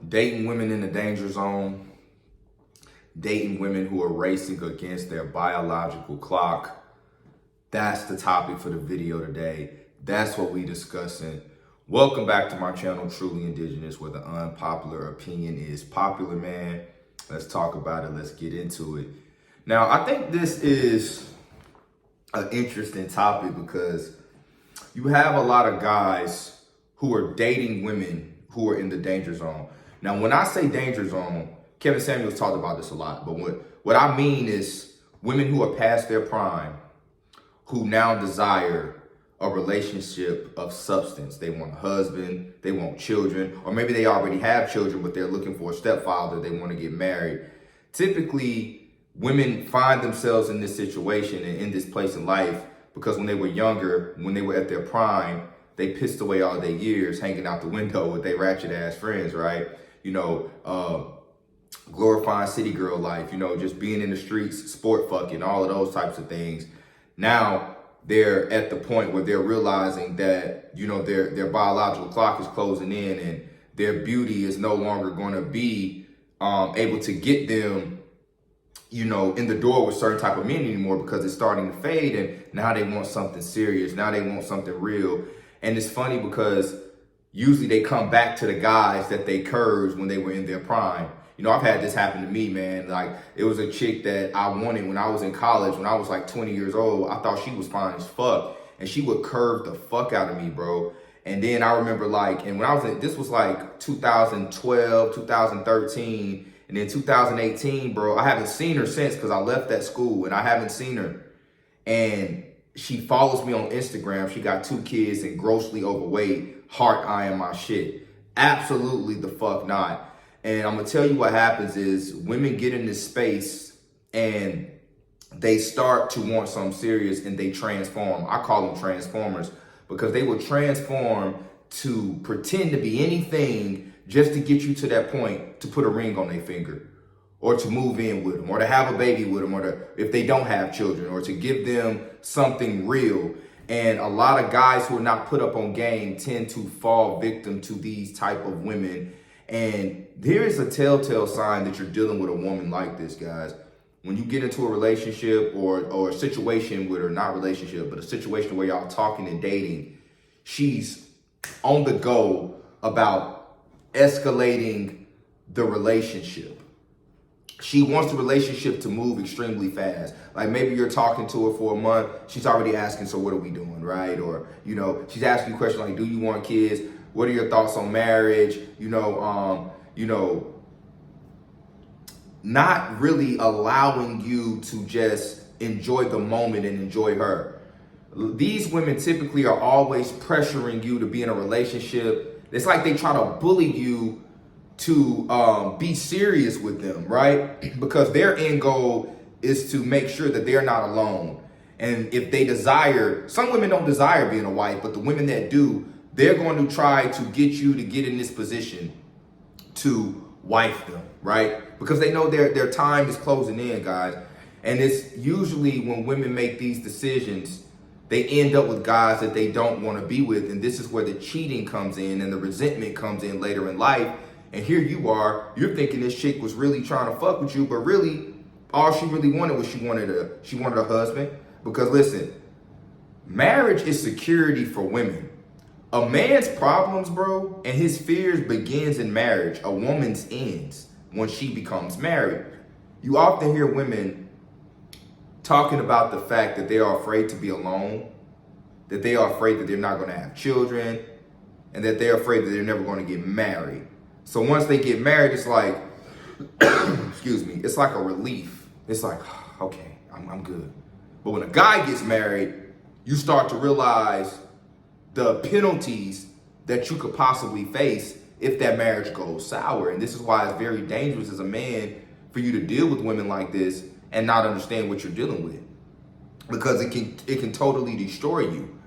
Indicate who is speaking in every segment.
Speaker 1: Dating women in the danger zone, dating women who are racing against their biological clock. That's the topic for the video today. That's what we discussing. Welcome back to my channel, Truly Indigenous, where the unpopular opinion is popular, man. Let's talk about it. Let's get into it. Now, I think this is an interesting topic because you have a lot of guys who are dating women who are in the danger zone. Now, when I say danger zone, Kevin Samuels talked about this a lot, but what I mean is women who are past their prime, who now desire a relationship of substance. They want a husband, they want children, or maybe they already have children, but they're looking for a stepfather, they want to get married. Typically, women find themselves in this situation and in this place in life because when they were younger, when they were at their prime, they pissed away all their years hanging out the window with their ratchet ass friends, right? Glorifying city girl life, just being in the streets, sport fucking, all of those types of things. Now they're at the point where they're realizing that, their biological clock is closing in and their beauty is no longer going to be able to get them, in the door with certain type of men anymore because it's starting to fade. And now they want something serious. Now they want something real. And it's funny because usually they come back to the guys that they curved when they were in their prime. I've had this happen to me, man. Like, it was a chick that I wanted when I was in college, when I was like 20 years old. I thought she was fine as fuck. And she would curve the fuck out of me, bro. And then I remember and when I was this was like 2012, 2013. And then 2018, bro, I haven't seen her since because I left that school and I haven't seen her. And she follows me on Instagram. She got 2 kids and grossly overweight, heart eyeing my shit. Absolutely the fuck not. And I'm going to tell you what happens is women get in this space and they start to want something serious and they transform. I call them transformers because they will transform to pretend to be anything just to get you to that point to put a ring on their finger or to move in with them or to have a baby with them or if they don't have children or to give them something real. And a lot of guys who are not put up on game tend to fall victim to these type of women. And there is a telltale sign that you're dealing with a woman like this, guys. When you get into a relationship or a situation with her, not relationship, but a situation where y'all talking and dating, she's on the go about escalating the relationship. She wants the relationship to move extremely fast. Like maybe you're talking to her for a month, she's already asking, so what are we doing, right? Or, she's asking you questions like, do you want kids? What are your thoughts on marriage? Not really allowing you to just enjoy the moment and enjoy her. These women typically are always pressuring you to be in a relationship. It's like they try to bully you to be serious with them, right? Because their end goal is to make sure that they're not alone. And if they desire, some women don't desire being a wife, but the women that do, they're going to try to get you to get in this position to wife them, right? Because they know their time is closing in, guys. And it's usually when women make these decisions, they end up with guys that they don't want to be with. And this is where the cheating comes in and the resentment comes in later in life. And here you are, you're thinking this chick was really trying to fuck with you, but really all she really wanted was she wanted a husband. Because listen, marriage is security for women. A man's problems, bro, and his fears begins in marriage. A woman's ends when she becomes married. You often hear women talking about the fact that they are afraid to be alone, that they are afraid that they're not going to have children, and that they're afraid that they're never going to get married. So once they get married, it's like, excuse me, it's like a relief. It's like, okay, I'm good. But when a guy gets married, you start to realize the penalties that you could possibly face if that marriage goes sour. And this is why it's very dangerous as a man for you to deal with women like this and not understand what you're dealing with. Because it can totally destroy you.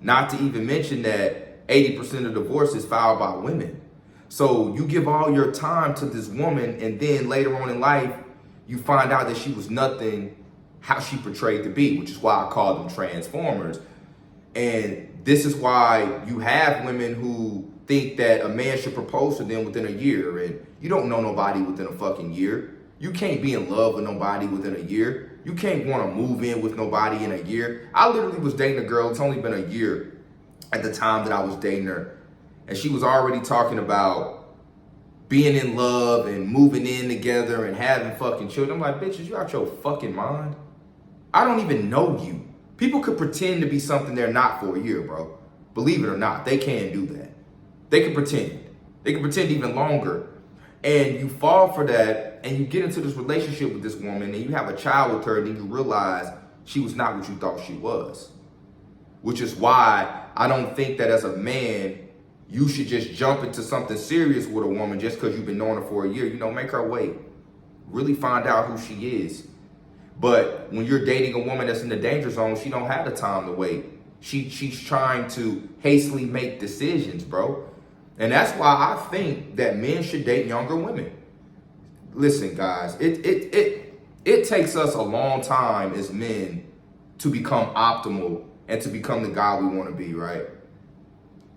Speaker 1: Not to even mention that 80% of divorce is filed by women. So you give all your time to this woman and then later on in life, you find out that she was nothing how she portrayed to be, which is why I call them transformers. And this is why you have women who think that a man should propose to them within a year, and you don't know nobody within a fucking year. You can't be in love with nobody within a year. You can't want to move in with nobody in a year. I literally was dating a girl, it's only been a year at the time that I was dating her, and she was already talking about being in love and moving in together and having fucking children. I'm like, bitches, you out your fucking mind? I don't even know you. People could pretend to be something they're not for a year, bro. Believe it or not, they can do that. They can pretend. They can pretend even longer. And you fall for that, and you get into this relationship with this woman, and you have a child with her, and then you realize she was not what you thought she was. Which is why I don't think that as a man, you should just jump into something serious with a woman just because you've been knowing her for a year. You know, make her wait. Really find out who she is. But when you're dating a woman that's in the danger zone, she don't have the time to wait. She's trying to hastily make decisions, bro. And that's why I think that men should date younger women. Listen, guys, it takes us a long time as men to become optimal and to become the guy we want to be, right?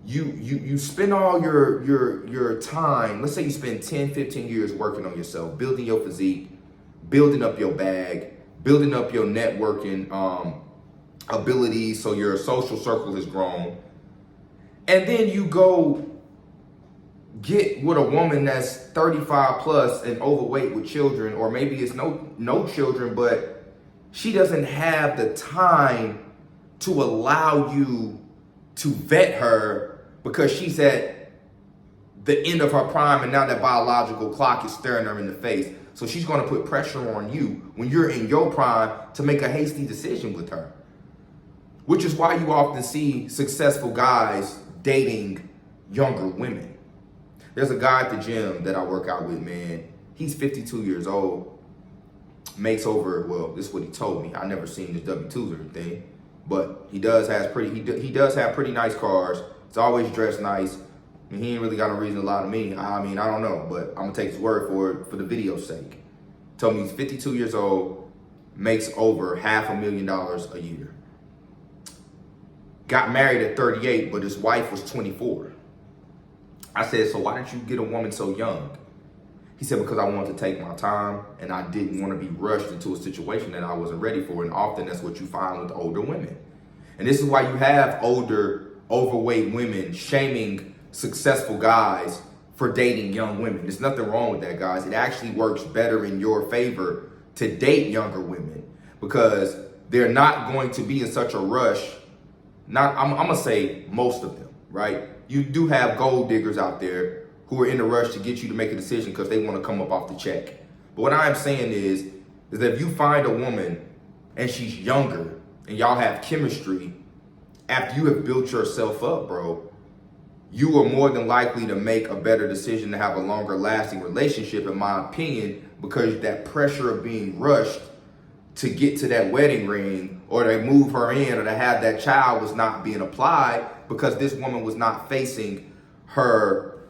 Speaker 1: You spend all your time, let's say you spend 10, 15 years working on yourself, building your physique, building up your bag, building up your networking abilities so your social circle has grown. And then you go get with a woman that's 35 plus and overweight with children, or maybe it's no children, but she doesn't have the time to allow you to vet her because she's at the end of her prime and now that biological clock is staring her in the face. So she's going to put pressure on you when you're in your prime to make a hasty decision with her. Which is why you often see successful guys dating younger women. There's a guy at the gym that I work out with, man. He's 52 years old, makes over, well, this is what he told me. I never seen his W-2s or anything, but he does have pretty nice cars. He's always dressed nice. I mean, he ain't really got no reason to lie to me. I mean, I don't know, but I'm gonna take his word for it for the video's sake. Told me he's 52 years old, makes over $500,000 a year. Got married at 38, but his wife was 24. I said, so why didn't you get a woman so young? He said, because I wanted to take my time and I didn't want to be rushed into a situation that I wasn't ready for. And often that's what you find with older women. And this is why you have older, overweight women shaming successful guys for dating young women. There's nothing wrong with that, guys. It actually works better in your favor to date younger women because they're not going to be in such a rush. I'm gonna say most of them, right? You do have gold diggers out there who are in a rush to get you to make a decision because they want to come up off the check. But what I'm saying is that if you find a woman and she's younger and y'all have chemistry, after you have built yourself up, bro, you are more than likely to make a better decision to have a longer lasting relationship, in my opinion, because that pressure of being rushed to get to that wedding ring or to move her in or to have that child was not being applied because this woman was not facing her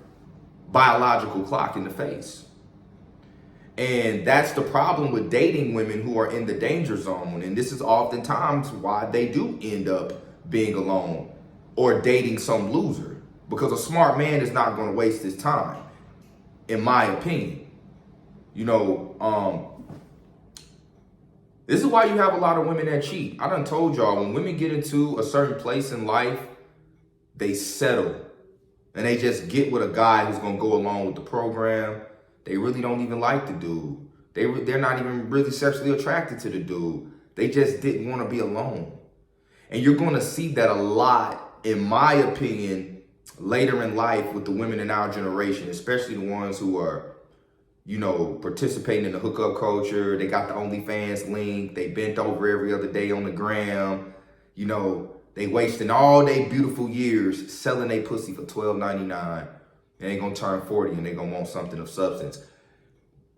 Speaker 1: biological clock in the face. And that's the problem with dating women who are in the danger zone. And this is oftentimes why they do end up being alone or dating some loser, because a smart man is not going to waste his time, in my opinion. You know, this is why you have a lot of women that cheat. I done told y'all, when women get into a certain place in life, they settle. And they just get with a guy who's going to go along with the program. They really don't even like the dude. They're not even really sexually attracted to the dude. They just didn't want to be alone. And you're going to see that a lot, in my opinion, later in life with the women in our generation, especially the ones who are, you know, participating in the hookup culture. They got the OnlyFans link. They bent over every other day on the gram. You know, they wasting all their beautiful years selling their pussy for $12.99. And they gonna turn 40 and they gonna want something of substance.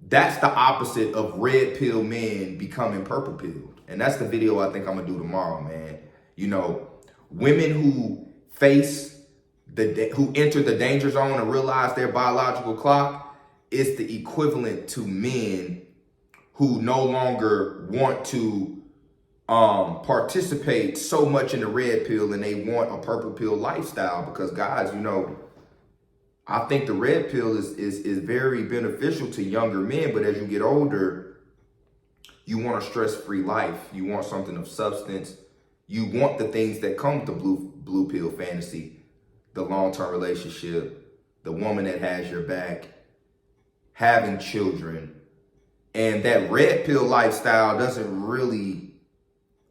Speaker 1: That's the opposite of red pill men becoming purple pilled. And that's the video I think I'm gonna do tomorrow, man. You know, women who who enter the danger zone and realize their biological clock is the equivalent to men who no longer want to participate so much in the red pill and they want a purple pill lifestyle. Because guys, you know, I think the red pill is very beneficial to younger men, but as you get older, you want a stress-free life. You want something of substance. You want the things that come with the blue pill fantasy, the long-term relationship, the woman that has your back, having children. And that red pill lifestyle doesn't really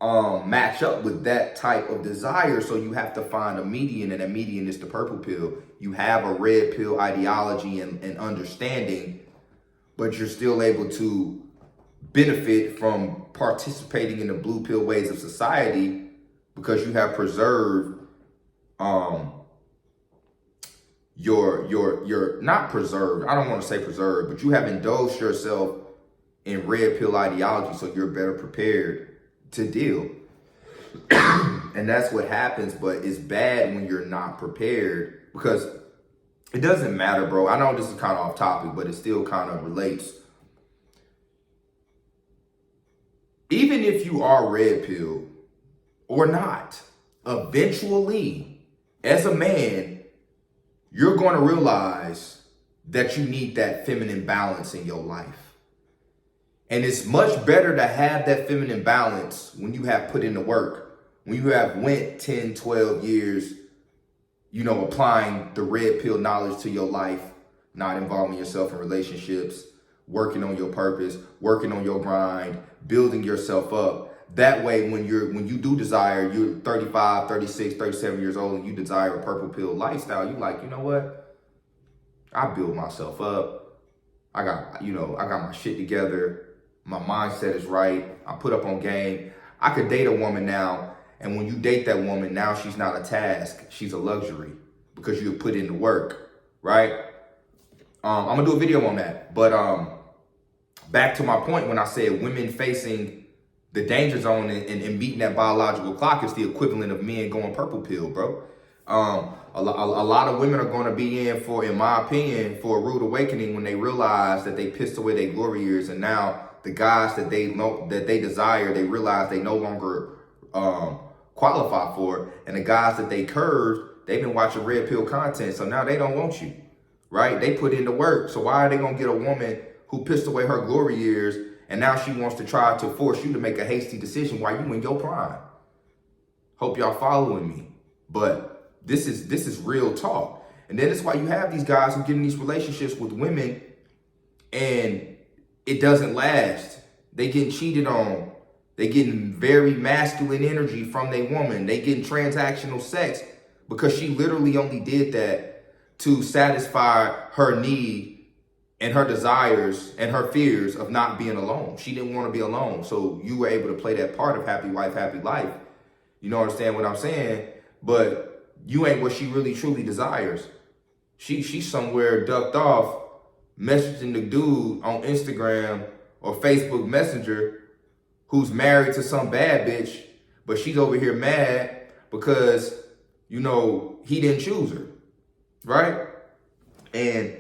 Speaker 1: match up with that type of desire. So you have to find a median, and that median is the purple pill. You have a red pill ideology and understanding, but you're still able to benefit from participating in the blue pill ways of society because you have preserved your not preserved, I don't want to say preserved, but you have indulged yourself in red pill ideology, so you're better prepared to deal. And that's what happens, but it's bad when you're not prepared, because it doesn't matter, bro. I know this is kind of off topic, but it still kind of relates. Even if you are red pill or not, eventually, as a man, you're going to realize that you need that feminine balance in your life. And it's much better to have that feminine balance when you have put in the work, when you have went 10, 12 years, applying the red pill knowledge to your life, not involving yourself in relationships, working on your purpose, working on your grind, building yourself up. That way, when you do desire, you're 35, 36, 37 years old, and you desire a purple pill lifestyle, you're like, you know what? I build myself up. I got my shit together. My mindset is right. I put up on game. I could date a woman now, and when you date that woman, now she's not a task. She's a luxury because you put in the work, right? I'm gonna do a video on that. But back to my point when I said women facing the danger zone and meeting that biological clock is the equivalent of men going purple pill, bro. A lot of women are going to be in my opinion, for a rude awakening when they realize that they pissed away their glory years, and now the guys that they desire, they realize they no longer qualify for, and the guys that they curved, they've been watching red pill content, so now they don't want you, right? They put in the work, so why are they gonna get a woman who pissed away her glory years, and now she wants to try to force you to make a hasty decision while you in your prime? Hope y'all following me, but this is real talk. And then it's why you have these guys who get in these relationships with women, and it doesn't last. They getting cheated on. They getting very masculine energy from their woman. They getting transactional sex because she literally only did that to satisfy her need and her desires and her fears of not being alone. She didn't want to be alone. So you were able to play that part of happy wife, happy life. You understand what I'm saying? But you ain't what she really truly desires. She's somewhere ducked off, messaging the dude on Instagram or Facebook Messenger who's married to some bad bitch, but she's over here mad because, he didn't choose her, right? And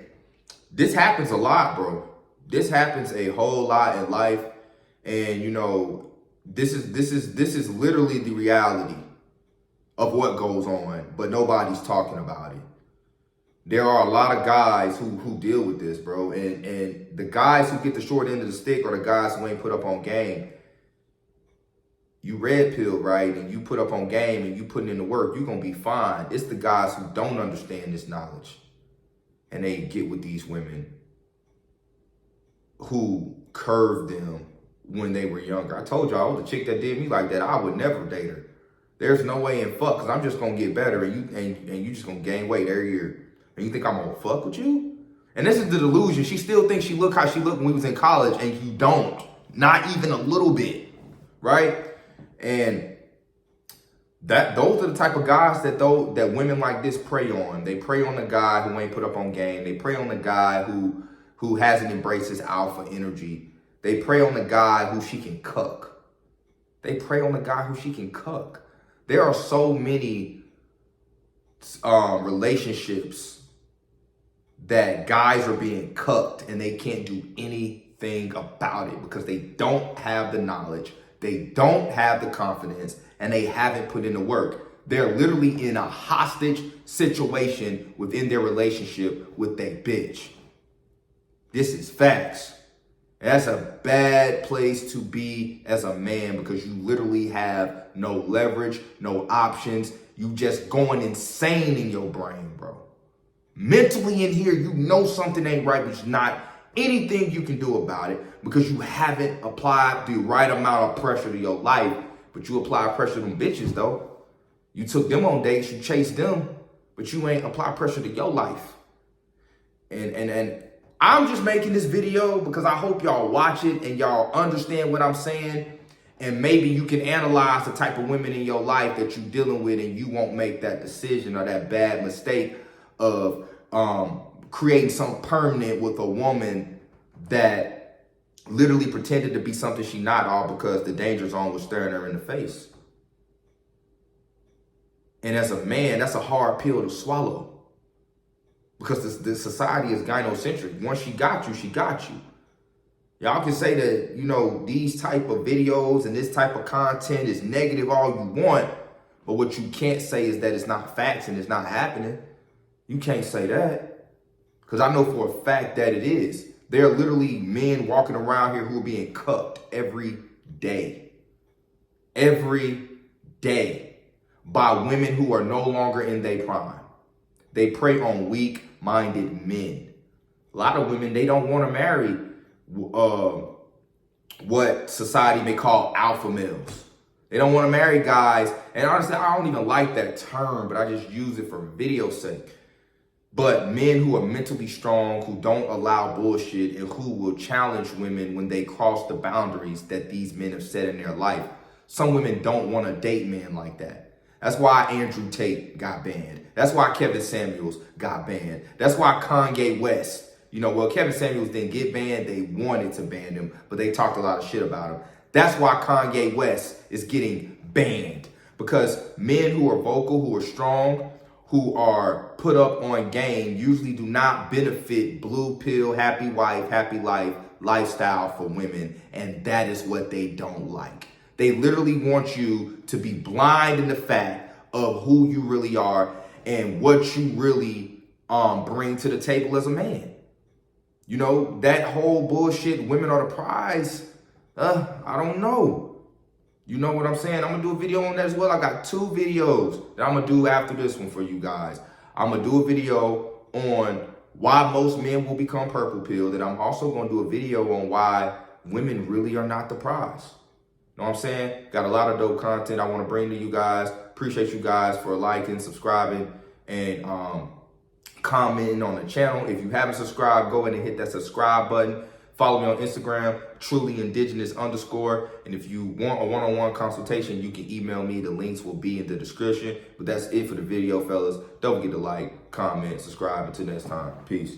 Speaker 1: this happens a lot, bro. This happens a whole lot in life. And, this is literally the reality of what goes on, but nobody's talking about it. There are a lot of guys who deal with this, bro. And the guys who get the short end of the stick are the guys who ain't put up on game. You red pill, right? And you put up on game and you putting in the work, you're going to be fine. It's the guys who don't understand this knowledge, and they get with these women who curved them when they were younger. I told y'all, the chick that did me like that, I would never date her. There's no way in fuck, because I'm just going to get better, and you just going to gain weight every year. And you think I'm going to fuck with you? And this is the delusion. She still thinks she looked how she looked when we was in college, and you don't. Not even a little bit, right? And those are the type of guys that women like this prey on. They prey on the guy who ain't put up on game. They prey on the guy who hasn't embraced his alpha energy. They prey on the guy who she can cuck. They prey on the guy who she can cuck. There are so many relationships that guys are being cucked and they can't do anything about it because they don't have the knowledge, they don't have the confidence, and they haven't put in the work. They're literally in a hostage situation within their relationship with their bitch. This is facts. And that's a bad place to be as a man because you literally have no leverage, no options. You just going insane in your brain, bro. Mentally in here, you know something ain't right, but there's not anything you can do about it because you haven't applied the right amount of pressure to your life. But you apply pressure to them bitches, though. You took them on dates, you chased them, but you ain't apply pressure to your life. And I'm just making this video because I hope y'all watch it and y'all understand what I'm saying. And maybe you can analyze the type of women in your life that you're dealing with and you won't make that decision or that bad mistake of creating something permanent with a woman that literally pretended to be something she not, all because the danger zone was staring her in the face. And as a man, that's a hard pill to swallow because this society is gynocentric. Once she got you, she got you. Y'all can say that, you know, these type of videos and this type of content is negative all you want, but what you can't say is that it's not facts and it's not happening. You can't say that because I know for a fact that it is. There are literally men walking around here who are being cucked every day. Every day. By women who are no longer in their prime. They prey on weak-minded men. A lot of women, they don't want to marry what society may call alpha males. They don't want to marry guys. And honestly, I don't even like that term, but I just use it for video's sake. But men who are mentally strong, who don't allow bullshit, and who will challenge women when they cross the boundaries that these men have set in their life. Some women don't want to date men like that. That's why Andrew Tate got banned. That's why Kevin Samuels got banned. That's why Kanye West, Kevin Samuels didn't get banned. They wanted to ban him, but they talked a lot of shit about him. That's why Kanye West is getting banned. Because men who are vocal, who are strong, who are put up on game usually do not benefit blue pill, happy wife, happy life lifestyle for women. And that is what they don't like. They literally want you to be blind in the fact of who you really are and what you really bring to the table as a man. You know, that whole bullshit, women are the prize. I don't know. You know what I'm saying? I'm going to do a video on that as well. I got 2 videos that I'm going to do after this one for you guys. I'm going to do a video on why most men will become purple pilled. And I'm also going to do a video on why women really are not the prize. Know what I'm saying? Got a lot of dope content I want to bring to you guys. Appreciate you guys for liking, subscribing, and commenting on the channel. If you haven't subscribed, go ahead and hit that subscribe button. Follow me on Instagram, Trulyindigenous _. And if you want a one-on-one consultation, you can email me. The links will be in the description. But that's it for the video, fellas. Don't forget to like, comment, subscribe. Until next time. Peace.